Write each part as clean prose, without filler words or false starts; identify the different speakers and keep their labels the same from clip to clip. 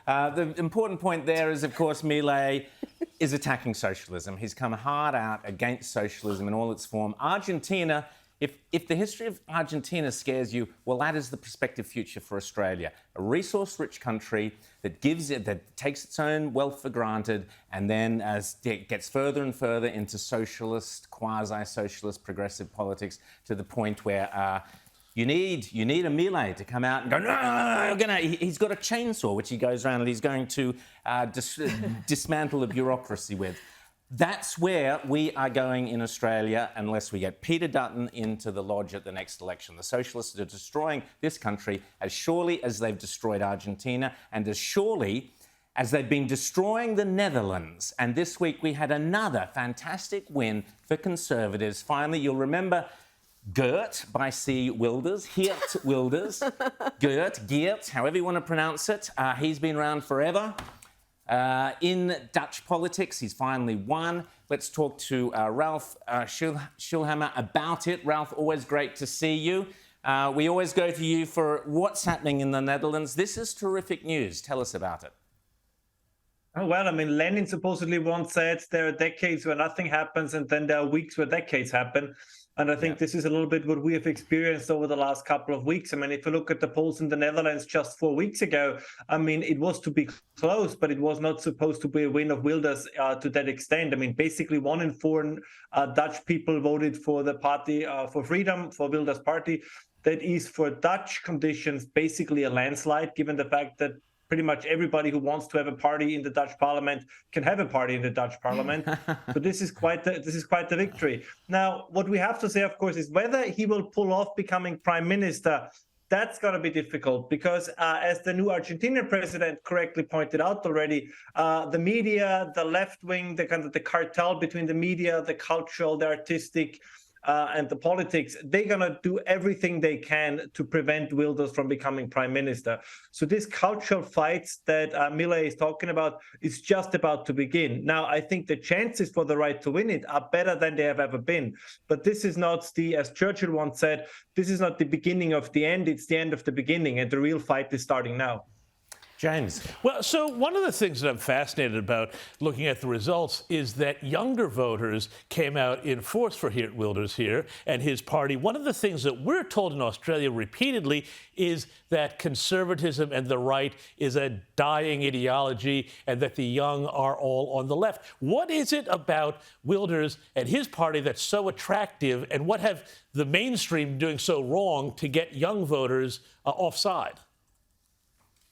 Speaker 1: The important point there is, of course, Milei is attacking socialism. He's come hard out against socialism in all its form. Argentina, if the history of Argentina scares you, well, that is the prospective future for Australia. A resource-rich country that takes its own wealth for granted, and then as it gets further and further into socialist, quasi-socialist, progressive politics, to the point where you need a Milei to come out and go, no, he's got a chainsaw, which he goes around and he's going to dismantle the bureaucracy with. That's where we are going in Australia unless we get Peter Dutton into the lodge at the next election. The socialists are destroying this country as surely as they've destroyed Argentina and as surely as they've been destroying the Netherlands. And this week we had another fantastic win for Conservatives. Finally, you'll remember Geert by C. Wilders, Geert Wilders, Geert, however you want to pronounce it. He's been around forever. In Dutch politics, he's finally won. Let's talk to Ralph Schoellhammer about it. Ralph, always great to see you. We always go to you for what's happening in the Netherlands. This is terrific news. Tell us about it.
Speaker 2: Oh, well, I mean, Lenin supposedly once said there are decades where nothing happens and then there are weeks where decades happen. And I think this is a little bit what we have experienced over the last couple of weeks. I mean, if you look at the polls in the Netherlands just 4 weeks ago, I mean, it was to be close, but it was not supposed to be a win of Wilders to that extent. I mean, basically 1 in 4 Dutch people voted for the party for freedom, for Wilders' party. That is, for Dutch conditions, basically a landslide, given the fact that pretty much everybody who wants to have a party in the Dutch parliament can have a party in the Dutch parliament. So this is quite the victory. Now, what we have to say, of course, is whether he will pull off becoming prime minister. That's going to be difficult because, as the new Argentinian president correctly pointed out already, the media, the left wing, the cartel between the media, the cultural, the artistic, and the politics, they're going to do everything they can to prevent Wilders from becoming prime minister. So this cultural fights that Milei is talking about is just about to begin. Now, I think the chances for the right to win it are better than they have ever been. But this is not as Churchill once said, this is not the beginning of the end, it's the end of the beginning, and the real fight is starting now.
Speaker 1: James.
Speaker 3: Well, so one of the things that I'm fascinated about looking at the results is that younger voters came out in force for Geert Wilders here and his party. One of the things that we're told in Australia repeatedly is that conservatism and the right is a dying ideology and that the young are all on the left. What is it about Wilders and his party that's so attractive, and what have the mainstream doing so wrong to get young voters offside?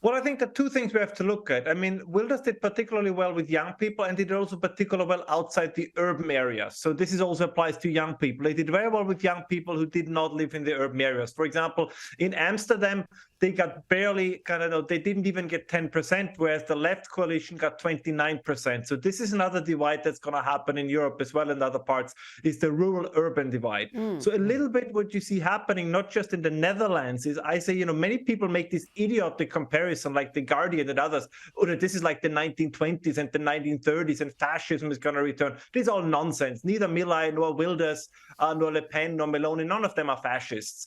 Speaker 2: Well, I think the two things we have to look at. I mean, Wilders did particularly well with young people, and did also particularly well outside the urban areas. So this also applies to young people. They did very well with young people who did not live in the urban areas. For example, in Amsterdam, they got barely they didn't even get 10%, whereas the left coalition got 29%. So this is another divide that's going to happen in Europe as well, and other parts, is the rural-urban divide. So a little bit what you see happening, not just in the Netherlands, is I say, many people make this idiotic comparison, like The Guardian and others, that this is like the 1920s and the 1930s and fascism is going to return. This is all nonsense. Neither Milei nor Wilders, nor Le Pen, nor Meloni, none of them are fascists.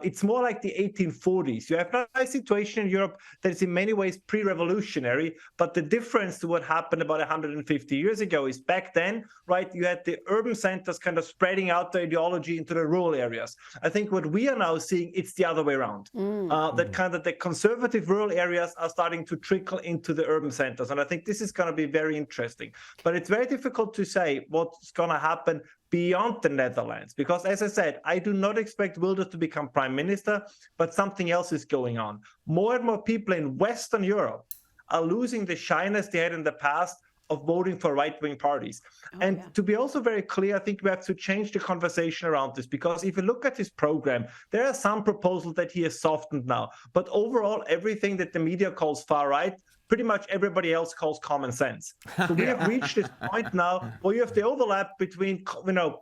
Speaker 2: It's more like the 1840s. You have a situation in Europe that is in many ways pre-revolutionary, but the difference to what happened about 150 years ago is back then, right, you had the urban centers kind of spreading out the ideology into the rural areas. I think what we are now seeing, it's the other way around. That kind of the conservative rural areas are starting to trickle into the urban centers. And I think this is going to be very interesting. But it's very difficult to say what's going to happen beyond the Netherlands, because, as I said, I do not expect Wilders to become prime minister, but something else is going on. More and more people in Western Europe are losing the shyness they had in the past of voting for right-wing parties. To be also very clear, I think we have to change the conversation around this, because if you look at his program, there are some proposals that he has softened now. But overall, everything that the media calls far-right, pretty much everybody else calls common sense. So we have reached this point now where you have the overlap between,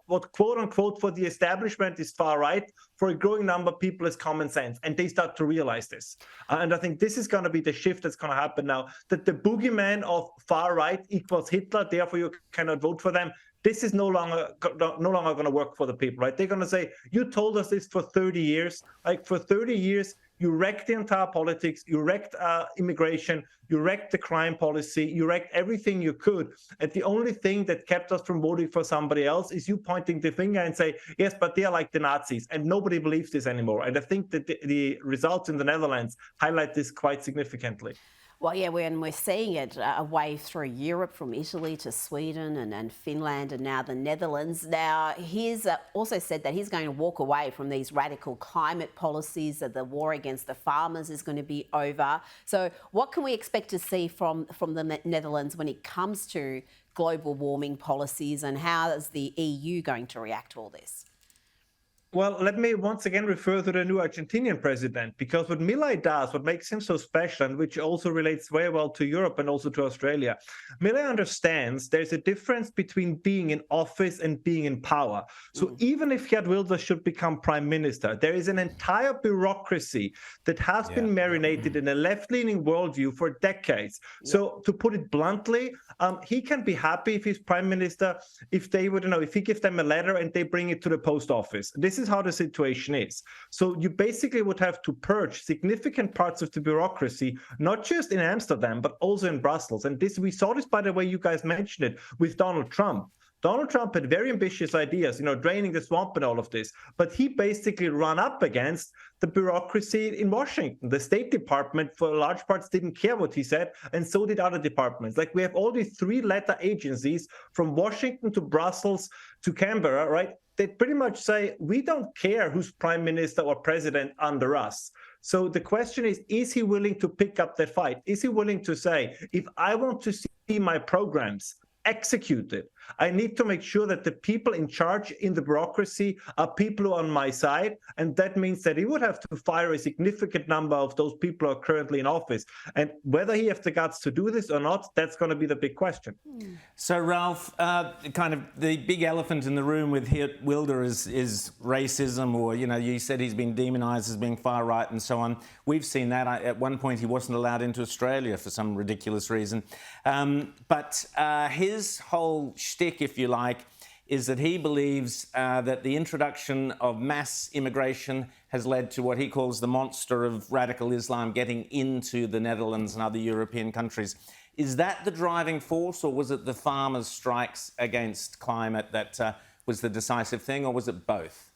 Speaker 2: what quote unquote for the establishment is far right, for a growing number of people is common sense. And they start to realize this. And I think this is going to be the shift that's going to happen now, that the boogeyman of far right equals Hitler, therefore you cannot vote for them. This is no longer going to work for the people, right? They're going to say, you told us this for 30 years. Like, for 30 years, You wrecked the entire politics, you wrecked immigration, you wrecked the crime policy, you wrecked everything you could. And the only thing that kept us from voting for somebody else is you pointing the finger and say, yes, but they are like the Nazis. And nobody believes this anymore. And I think that the results in the Netherlands highlight this quite significantly.
Speaker 4: Well, yeah, when we're seeing it a wave through Europe from Italy to Sweden and Finland and now the Netherlands. Now, he's also said that he's going to walk away from these radical climate policies, that the war against the farmers is going to be over. So what can we expect to see from the Netherlands when it comes to global warming policies, and how is the EU going to react to all this?
Speaker 2: Well, let me once again refer to the new Argentinian president, because what Milei does, what makes him so special, and which also relates very well to Europe and also to Australia, Milei understands there's a difference between being in office and being in power. So even if Geert Wilders should become prime minister, there is an entire bureaucracy that has been marinated in a left-leaning worldview for decades. So to put it bluntly, he can be happy if he's prime minister, if they would, if he gives them a letter and they bring it to the post office. This is how the situation is. So you basically would have to purge significant parts of the bureaucracy, not just in Amsterdam, but also in Brussels. And this, we saw this, by the way, you guys mentioned it, with Donald Trump. Donald Trump had very ambitious ideas, draining the swamp and all of this, but he basically ran up against the bureaucracy in Washington. The State Department, for large parts, didn't care what he said, and so did other departments. Like, we have all these three-letter agencies from Washington to Brussels to Canberra, right? They pretty much say, we don't care who's prime minister or president under us. So the question is he willing to pick up that fight? Is he willing to say, if I want to see my programs executed, I need to make sure that the people in charge in the bureaucracy are people who are on my side, and that means that he would have to fire a significant number of those people who are currently in office. And whether he has the guts to do this or not, that's going to be the big question.
Speaker 1: So, Ralph, kind of the big elephant in the room with Geert Wilders is racism, or, you said he's been demonised as being far right and so on. We've seen that. At one point, he wasn't allowed into Australia for some ridiculous reason. But his whole shtick, if you like, is that he believes that the introduction of mass immigration has led to what he calls the monster of radical Islam getting into the Netherlands and other European countries. Is that the driving force, or was it the farmers' strikes against climate that was the decisive thing, or was it both?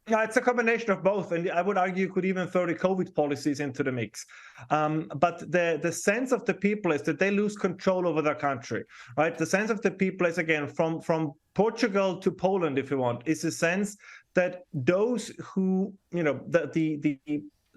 Speaker 2: Yeah, it's a combination of both, and I would argue you could even throw the COVID policies into the mix. But the sense of the people is that they lose control over their country, right? The sense of the people is, again, from Portugal to Poland, if you want, is a sense that those who,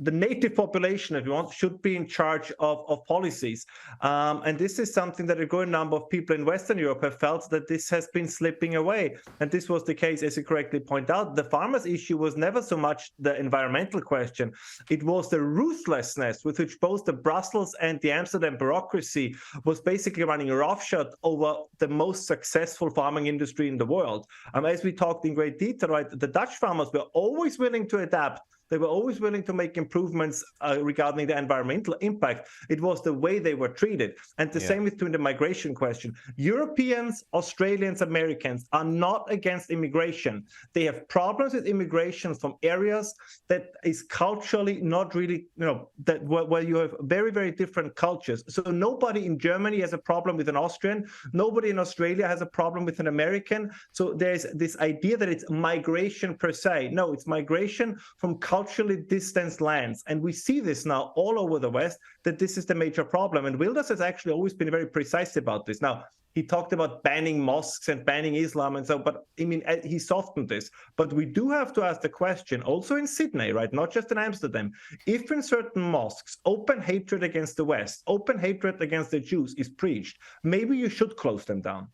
Speaker 2: the native population, if you want, should be in charge of policies. And this is something that a growing number of people in Western Europe have felt, that this has been slipping away. And this was the case, as you correctly point out. The farmers' issue was never so much the environmental question. It was the ruthlessness with which both the Brussels and the Amsterdam bureaucracy was basically running roughshod over the most successful farming industry in the world. As we talked in great detail, right, the Dutch farmers were always willing to adapt. They were always willing to make improvements regarding the environmental impact. It was the way they were treated. And the same with the migration question. Europeans, Australians, Americans are not against immigration. They have problems with immigration from areas that is culturally not really, where you have very, very different cultures. So nobody in Germany has a problem with an Austrian. Nobody in Australia has a problem with an American. So there's this idea that it's migration per se. No, it's migration from culturally distanced lands. And we see this now all over the West, that this is the major problem. And Wilders has actually always been very precise about this. Now, he talked about banning mosques and banning Islam and so, but he softened this. But we do have to ask the question, also in Sydney, right, not just in Amsterdam, if in certain mosques open hatred against the West, open hatred against the Jews is preached, maybe you should close them down.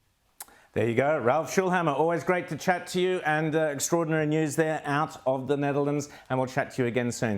Speaker 1: There you go. Ralph Schoellhammer, always great to chat to you, and extraordinary news there out of the Netherlands, and we'll chat to you again soon.